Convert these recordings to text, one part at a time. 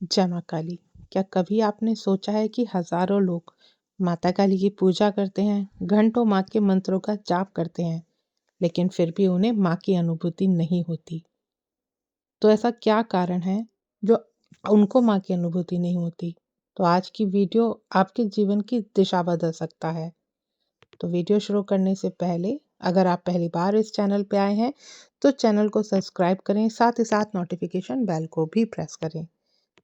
जय माँ काली। क्या कभी आपने सोचा है कि हजारों लोग माता काली की पूजा करते हैं, घंटों माँ के मंत्रों का जाप करते हैं, लेकिन फिर भी उन्हें माँ की अनुभूति नहीं होती? तो ऐसा क्या कारण है जो उनको माँ की अनुभूति नहीं होती? तो आज की वीडियो आपके जीवन की दिशा बदल सकता है। तो वीडियो शुरू करने से पहले अगर आप पहली बार इस चैनल पे आए हैं तो चैनल को सब्सक्राइब करें, साथ ही साथ नोटिफिकेशन बेल को भी प्रेस करें,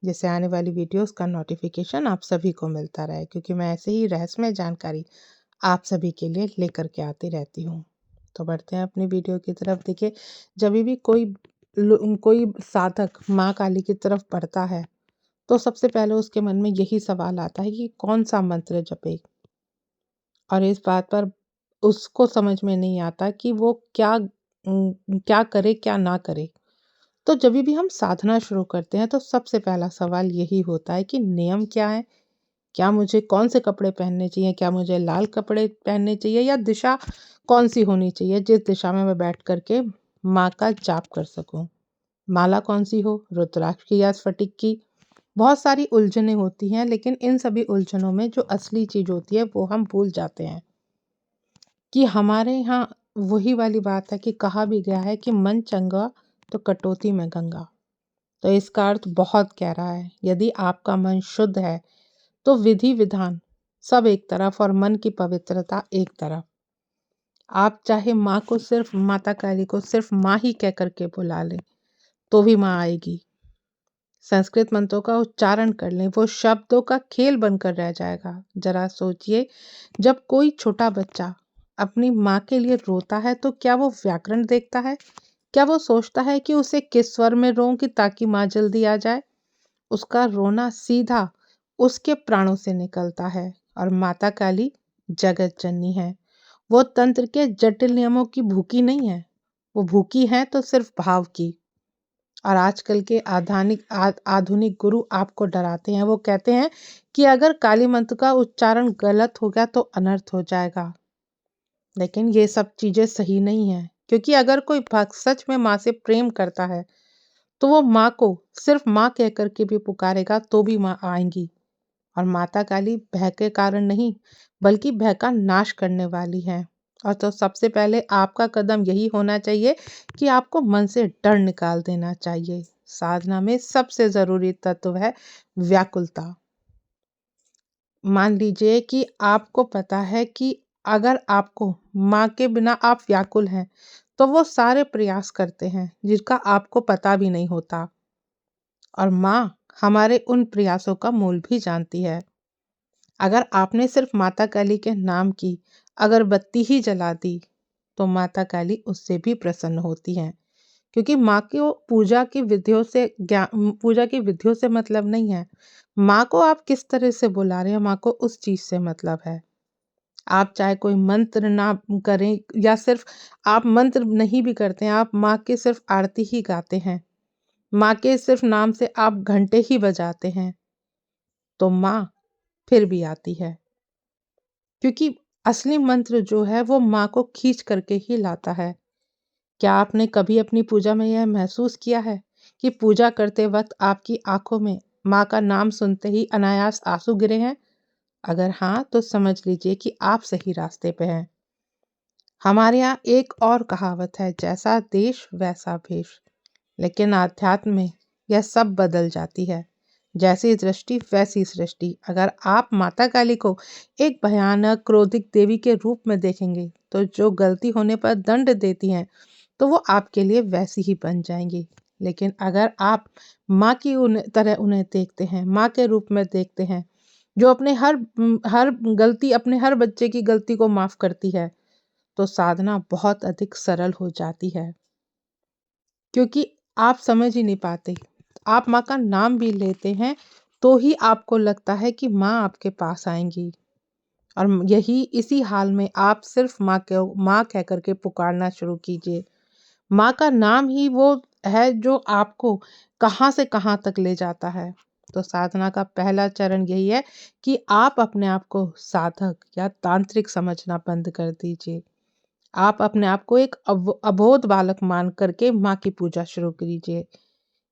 जिससे आने वाली वीडियोस का नोटिफिकेशन आप सभी को मिलता रहे, क्योंकि मैं ऐसे ही रहस्यमय जानकारी आप सभी के लिए लेकर के आती रहती हूँ। तो बढ़ते हैं अपनी वीडियो की तरफ। देखिए, जब भी कोई साधक माँ काली की तरफ बढ़ता है तो सबसे पहले उसके मन में यही सवाल आता है कि कौन सा मंत्र जपे, और इस बात पर उसको समझ में नहीं आता कि वो क्या करे क्या ना करे। तो जब भी हम साधना शुरू करते हैं तो सबसे पहला सवाल यही होता है कि नियम क्या है? क्या मुझे कौन से कपड़े पहनने चाहिए? क्या मुझे लाल कपड़े पहनने चाहिए, या दिशा कौन सी होनी चाहिए जिस दिशा में मैं बैठ करके माँ का जाप कर सकूं? माला कौन सी हो, रुद्राक्ष की या स्फटिक की? बहुत सारी उलझनें होती हैं, लेकिन इन सभी उलझनों में जो असली चीज होती है वो हम भूल जाते हैं कि हमारे यहाँ वही वाली बात है कि कहा भी गया है कि मन चंगा तो कटौती में गंगा। तो इसका अर्थ बहुत गहरा है। यदि आपका मन शुद्ध है तो विधि विधान सब एक तरफ और मन की पवित्रता एक तरफ। आप चाहे माँ को सिर्फ माता काली को सिर्फ माँ ही कह करके बुला लें तो भी माँ आएगी। संस्कृत मंत्रों का उच्चारण कर लें, वो शब्दों का खेल बनकर रह जाएगा। जरा सोचिए, जब कोई छोटा बच्चा अपनी माँ के लिए रोता है तो क्या वो व्याकरण देखता है? क्या वो सोचता है कि उसे किस स्वर में रोऊं कि ताकि माँ जल्दी आ जाए? उसका रोना सीधा उसके प्राणों से निकलता है। और माता काली जगत जननी है। वो तंत्र के जटिल नियमों की भूखी नहीं है, वो भूखी है तो सिर्फ भाव की। और आजकल के आधुनिक गुरु आपको डराते हैं। वो कहते हैं कि अगर काली मंत्र का उच्चारण गलत हो गया तो अनर्थ हो जाएगा। लेकिन ये सब चीजें सही नहीं है, क्योंकि अगर कोई भक्त सच में माँ से प्रेम करता है तो वो माँ को सिर्फ माँ कह करके भी पुकारेगा तो भी माँ आएंगी। और माता काली भय के कारण नहीं, बल्कि भय का नाश करने वाली है। और तो सबसे पहले आपका कदम यही होना चाहिए कि आपको मन से डर निकाल देना चाहिए। साधना में सबसे जरूरी तत्व है व्याकुलता। मान लीजिए कि आपको पता है कि अगर आपको माँ के बिना आप व्याकुल हैं तो वो सारे प्रयास करते हैं जिसका आपको पता भी नहीं होता। और माँ हमारे उन प्रयासों का मूल भी जानती है। अगर आपने सिर्फ माता काली के नाम की अगरबत्ती ही जला दी तो माता काली उससे भी प्रसन्न होती हैं, क्योंकि माँ को पूजा की विधियों से मतलब नहीं है। माँ को आप किस तरह से बुला रहे हैं, माँ को उस चीज से मतलब है। आप चाहे कोई मंत्र ना करें, या सिर्फ आप मंत्र नहीं भी करते हैं, आप माँ के सिर्फ आरती ही गाते हैं, माँ के सिर्फ नाम से आप घंटे ही बजाते हैं, तो माँ फिर भी आती है। क्योंकि असली मंत्र जो है वो माँ को खींच करके ही लाता है। क्या आपने कभी अपनी पूजा में यह महसूस किया है कि पूजा करते वक्त आपकी आंखों में माँ का नाम सुनते ही अनायास आंसू गिरे हैं? अगर हाँ, तो समझ लीजिए कि आप सही रास्ते पे हैं। हमारे यहाँ एक और कहावत है, जैसा देश वैसा भेष। लेकिन आध्यात्म में यह सब बदल जाती है। जैसी दृष्टि वैसी सृष्टि। अगर आप माता काली को एक भयानक क्रोधित देवी के रूप में देखेंगे तो जो गलती होने पर दंड देती हैं तो वो आपके लिए वैसी ही बन जाएंगी। लेकिन अगर आप माँ की उन्हें देखते हैं, माँ के रूप में देखते हैं, जो अपने हर गलती, अपने हर बच्चे की गलती को माफ करती है, तो साधना बहुत अधिक सरल हो जाती है। क्योंकि आप समझ ही नहीं पाते, आप माँ का नाम भी लेते हैं तो ही आपको लगता है कि माँ आपके पास आएंगी। और यही इसी हाल में आप सिर्फ माँ कह करके पुकारना शुरू कीजिए। माँ का नाम ही वो है जो आपको कहाँ से कहाँ तक ले जाता है। तो साधना का पहला चरण यही है कि आप अपने आप को साधक या तांत्रिक समझना बंद कर दीजिए। आप अपने आप को एक अबोध बालक मान करके माँ की पूजा शुरू कीजिए।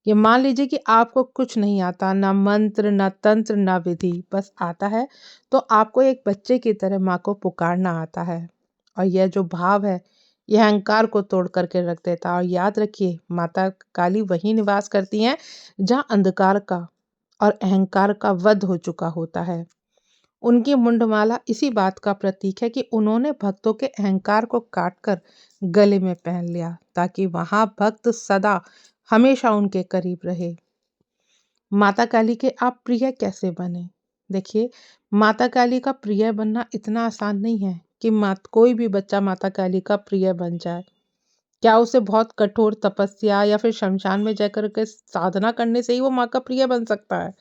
ये मान लीजिए कि आपको कुछ नहीं आता, ना मंत्र, ना तंत्र, ना विधि, बस आता है तो आपको एक बच्चे की तरह माँ को पुकारना आता है। और यह जो भाव है, यह अहंकार को तोड़ करके रख देता है। और याद रखिए, माता काली वहीं निवास करती हैं जहाँ अंधकार का और अहंकार का वध हो चुका होता है। उनकी मुंडमाला इसी बात का प्रतीक है कि उन्होंने भक्तों के अहंकार को काटकर गले में पहन लिया, ताकि वहां भक्त सदा हमेशा उनके करीब रहे। माता काली के आप प्रिय कैसे बने? देखिए, माता काली का प्रिय बनना इतना आसान नहीं है कि कोई भी बच्चा माता काली का प्रिय बन जाए। क्या उसे बहुत कठोर तपस्या या फिर शमशान में जाकर के साधना करने से ही वो माँ का प्रिय बन सकता है?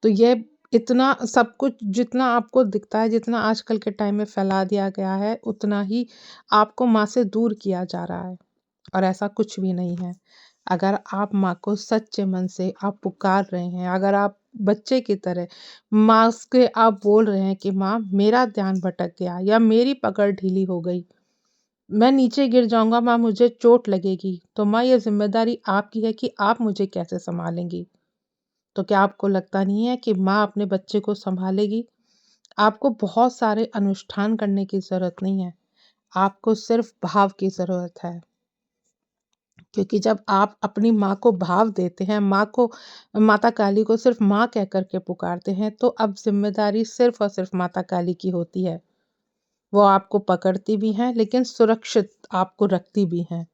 तो ये इतना सब कुछ जितना आपको दिखता है, जितना आजकल के टाइम में फैला दिया गया है, उतना ही आपको माँ से दूर किया जा रहा है। और ऐसा कुछ भी नहीं है। अगर आप माँ को सच्चे मन से आप पुकार रहे हैं, अगर आप बच्चे की तरह माँ के आप बोल रहे हैं कि माँ मेरा ध्यान भटक गया या मेरी पकड़ ढीली हो गई, मैं नीचे गिर जाऊंगा माँ, मुझे चोट लगेगी, तो माँ ये जिम्मेदारी आपकी है कि आप मुझे कैसे संभालेंगी। तो क्या आपको लगता नहीं है कि माँ अपने बच्चे को संभालेगी? आपको बहुत सारे अनुष्ठान करने की ज़रूरत नहीं है, आपको सिर्फ भाव की ज़रूरत है। क्योंकि जब आप अपनी माँ को भाव देते हैं, माँ को, माता काली को सिर्फ माँ कह कर के पुकारते हैं, तो अब ज़िम्मेदारी सिर्फ और सिर्फ माता काली की होती है। वो आपको पकड़ती भी हैं, लेकिन सुरक्षित आपको रखती भी हैं।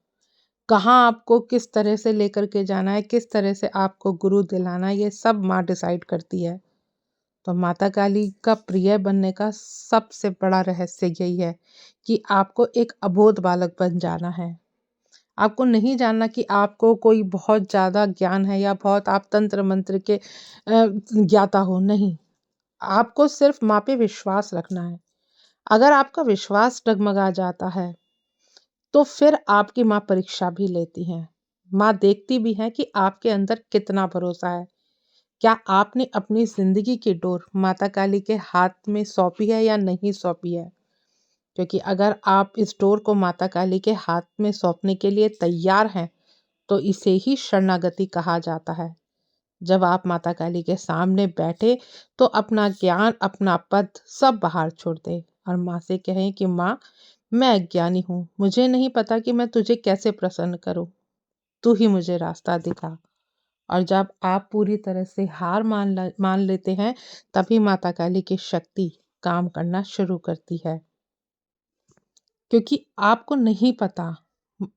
कहाँ आपको किस तरह से लेकर के जाना है, किस तरह से आपको गुरु दिलाना है, ये सब माँ डिसाइड करती है। तो माता काली का प्रिय बनने का सबसे बड़ा रहस्य यही है कि आपको एक अबोध बालक बन जाना है। आपको नहीं जानना कि आपको कोई बहुत ज़्यादा ज्ञान है या बहुत आप तंत्र मंत्र के ज्ञाता हो, नहीं। आपको सिर्फ माँ पे विश्वास रखना है। अगर आपका विश्वास डगमगा जाता है तो फिर आपकी माँ परीक्षा भी लेती हैं। माँ देखती भी है कि आपके अंदर कितना भरोसा है। क्या आपने अपनी जिंदगी की डोर माता काली के हाथ में सौंपी है या नहीं सौंपी है? क्योंकि अगर आप इस डोर को माता काली के हाथ में सौंपने के लिए तैयार हैं, तो इसे ही शरणागति कहा जाता है। जब आप माता काली के सामने बैठे तो अपना ज्ञान, अपना पद सब बाहर छोड़ दे और माँ से कहें कि माँ, मैं अज्ञानी हूँ, मुझे नहीं पता कि मैं तुझे कैसे प्रसन्न करूँ, तू ही मुझे रास्ता दिखा। और जब आप पूरी तरह से हार मान लेते हैं, तभी माता काली की शक्ति काम करना शुरू करती है। क्योंकि आपको नहीं पता,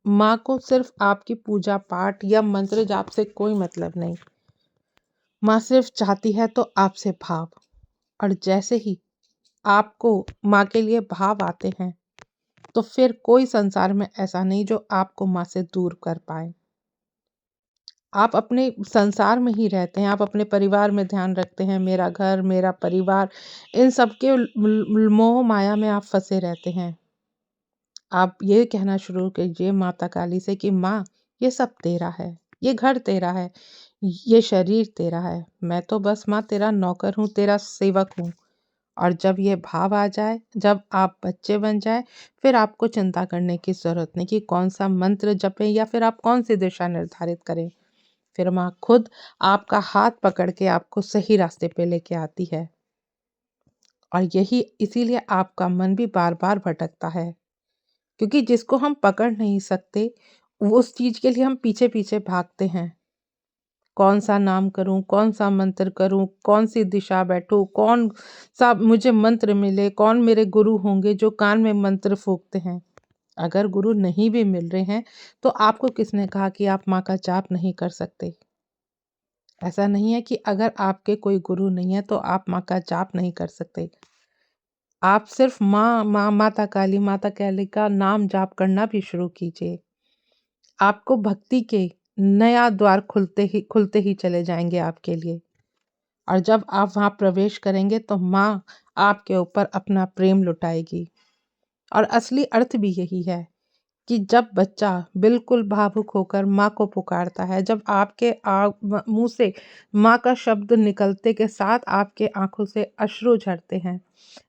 माँ को सिर्फ आपकी पूजा पाठ या मंत्र जाप से कोई मतलब नहीं। माँ सिर्फ चाहती है तो आपसे भाव। और जैसे ही आपको माँ के लिए भाव आते हैं, तो फिर कोई संसार में ऐसा नहीं जो आपको माँ से दूर कर पाए। आप अपने संसार में ही रहते हैं, आप अपने परिवार में ध्यान रखते हैं, मेरा घर, मेरा परिवार, इन सब के मोह माया में आप फंसे रहते हैं। आप ये कहना शुरू कीजिए माता काली से कि माँ, ये सब तेरा है, ये घर तेरा है, ये शरीर तेरा है, मैं तो बस माँ तेरा नौकर हूँ, तेरा सेवक हूँ। और जब ये भाव आ जाए, जब आप बच्चे बन जाए, फिर आपको चिंता करने की ज़रूरत नहीं कि कौन सा मंत्र जपें या फिर आप कौन सी दिशा निर्धारित करें। फिर माँ खुद आपका हाथ पकड़ के आपको सही रास्ते पे लेके आती है। और यही इसीलिए आपका मन भी बार बार भटकता है, क्योंकि जिसको हम पकड़ नहीं सकते, उस चीज के लिए हम पीछे पीछे भागते हैं। कौन सा नाम करूं, कौन सा मंत्र करूं, कौन सी दिशा बैठूं, कौन सा मुझे मंत्र मिले, कौन मेरे गुरु होंगे जो कान में मंत्र फूंकते हैं। अगर गुरु नहीं भी मिल रहे हैं, तो आपको किसने कहा कि आप माँ का जाप नहीं कर सकते? ऐसा नहीं है कि अगर आपके कोई गुरु नहीं है तो आप माँ का जाप नहीं कर सकते। आप सिर्फ माता काली का नाम जाप करना भी शुरू कीजिए। आपको भक्ति के नया द्वार खुलते ही चले जाएंगे आपके लिए। और जब आप वहाँ प्रवेश करेंगे तो माँ आपके ऊपर अपना प्रेम लुटाएगी। और असली अर्थ भी यही है कि जब बच्चा बिल्कुल भावुक होकर माँ को पुकारता है, जब आपके मुंह से माँ का शब्द निकलते के साथ आपके आंखों से अश्रु झरते हैं,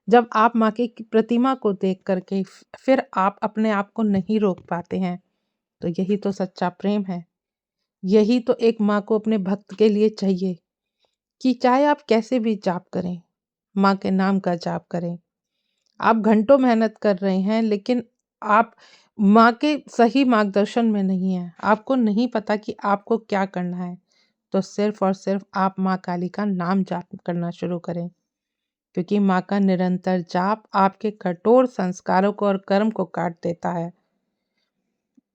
जब आप माँ की प्रतिमा को देख करके फिर आप अपने आप को नहीं रोक पाते हैं, तो यही तो सच्चा प्रेम है। यही तो एक माँ को अपने भक्त के लिए चाहिए कि चाहे आप कैसे भी जाप करें, माँ के नाम का जाप करें। आप घंटों मेहनत कर रहे हैं लेकिन आप माँ के सही मार्गदर्शन में नहीं हैं। आपको नहीं पता कि आपको क्या करना है। तो सिर्फ और सिर्फ आप माँ काली का नाम जाप करना शुरू करें, क्योंकि माँ का निरंतर जाप आपके कठोर संस्कारों को और कर्म को काट देता है।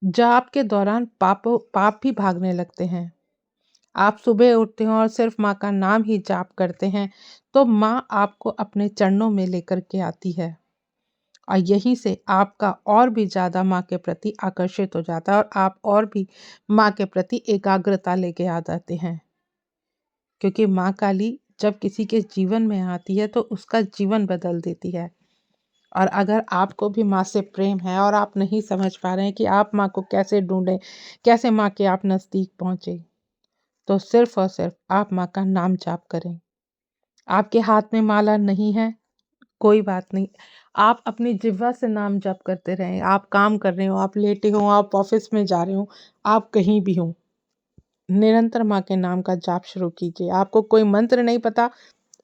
जाप के दौरान पाप भी भागने लगते हैं। आप सुबह उठते हैं और सिर्फ माँ का नाम ही जाप करते हैं तो माँ आपको अपने चरणों में लेकर के आती है और यहीं से आपका और भी ज़्यादा माँ के प्रति आकर्षित हो जाता है और आप और भी माँ के प्रति एकाग्रता लेके आ जाते हैं। क्योंकि माँ काली जब किसी के जीवन में आती है तो उसका जीवन बदल देती है। और अगर आपको भी माँ से प्रेम है और आप नहीं समझ पा रहे हैं कि आप माँ को कैसे ढूंढें, कैसे माँ के आप नज़दीक पहुँचे, तो सिर्फ और सिर्फ आप माँ का नाम जाप करें। आपके हाथ में माला नहीं है, कोई बात नहीं। आप अपनी जिह्वा से नाम जप करते रहें। आप काम कर रहे हो, आप लेटे हो, आप ऑफिस में जा रहे हो, आप कहीं भी हो, निरंतर माँ के नाम का जाप शुरू कीजिए। आपको कोई मंत्र नहीं पता,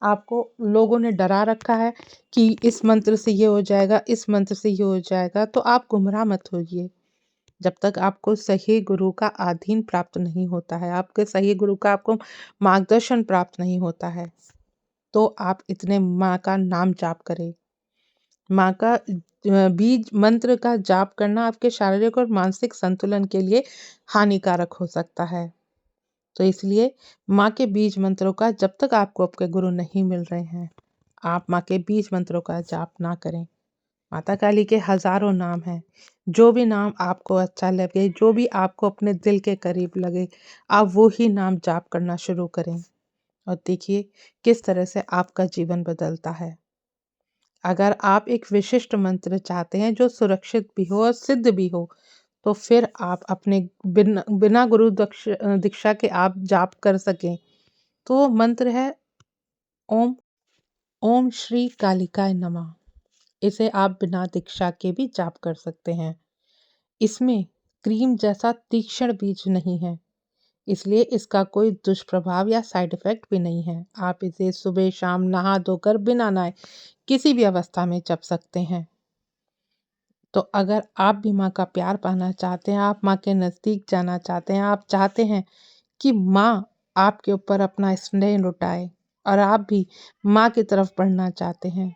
आपको लोगों ने डरा रखा है कि इस मंत्र से ये हो जाएगा, इस मंत्र से ये हो जाएगा, तो आप गुमराह मत होइए। जब तक आपको सही गुरु का अधीन प्राप्त नहीं होता है, आपके सही गुरु का आपको मार्गदर्शन प्राप्त नहीं होता है, तो आप इतने माँ का नाम जाप करें। माँ का बीज मंत्र का जाप करना आपके शारीरिक और मानसिक संतुलन के लिए हानिकारक हो सकता है। तो इसलिए माँ के बीज मंत्रों का जब तक आपको आपके गुरु नहीं मिल रहे हैं, आप माँ के बीज मंत्रों का जाप ना करें। माता काली के हजारों नाम हैं। जो भी नाम आपको अच्छा लगे, जो भी आपको अपने दिल के करीब लगे, आप वो ही नाम जाप करना शुरू करें और देखिए किस तरह से आपका जीवन बदलता है। अगर आप एक विशिष्ट मंत्र चाहते हैं जो सुरक्षित भी हो और सिद्ध भी हो, तो फिर आप अपने बिना बिना गुरु दीक्षा के आप जाप कर सकें, तो वो मंत्र है ओम ओम श्री कालिकाय नमः। इसे आप बिना दीक्षा के भी जाप कर सकते हैं। इसमें क्रीम जैसा तीक्ष्ण बीज नहीं है, इसलिए इसका कोई दुष्प्रभाव या साइड इफेक्ट भी नहीं है। आप इसे सुबह शाम नहा धोकर बिना नहाए किसी भी अवस्था में जप सकते हैं। तो अगर आप भी माँ का प्यार पाना चाहते हैं, आप माँ के नज़दीक जाना चाहते हैं, आप चाहते हैं कि माँ आपके ऊपर अपना स्नेह लुटाए और आप भी माँ की तरफ बढ़ना चाहते हैं,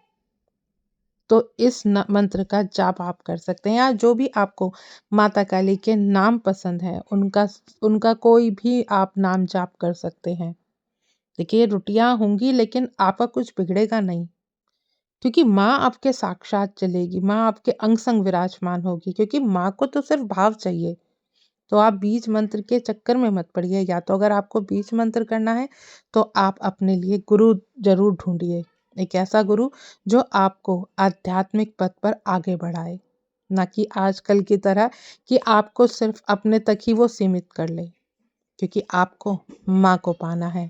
तो इस मंत्र का जाप आप कर सकते हैं। या जो भी आपको माता काली के नाम पसंद है, उनका कोई भी आप नाम जाप कर सकते हैं। देखिए रुटियाँ होंगी लेकिन आपका कुछ बिगड़ेगा नहीं, क्योंकि माँ आपके साक्षात चलेगी, माँ आपके अंग संग विराजमान होगी, क्योंकि माँ को तो सिर्फ भाव चाहिए। तो आप बीज मंत्र के चक्कर में मत पड़िए। या तो अगर आपको बीज मंत्र करना है तो आप अपने लिए गुरु जरूर ढूंढिए, एक ऐसा गुरु जो आपको आध्यात्मिक पथ पर आगे बढ़ाए, ना कि आजकल की तरह कि आपको सिर्फ अपने तक ही वो सीमित कर ले, क्योंकि आपको माँ को पाना है।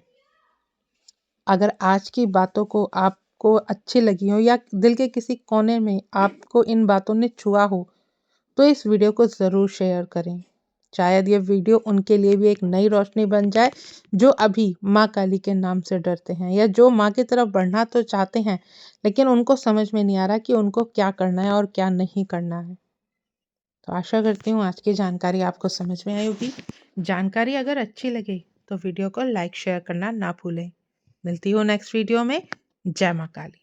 अगर आज की बातों को आपको अच्छी लगी हो या दिल के किसी कोने में आपको इन बातों ने छुआ हो, तो इस वीडियो को ज़रूर शेयर करें। शायद ये वीडियो उनके लिए भी एक नई रोशनी बन जाए जो अभी माँ काली के नाम से डरते हैं, या जो माँ की तरफ बढ़ना तो चाहते हैं लेकिन उनको समझ में नहीं आ रहा कि उनको क्या करना है और क्या नहीं करना है। तो आशा करती हूँ आज की जानकारी आपको समझ में आई होगी। जानकारी अगर अच्छी लगे तो वीडियो को लाइक शेयर करना ना भूलें। मिलती हूँ नेक्स्ट वीडियो में। जय माँ काली।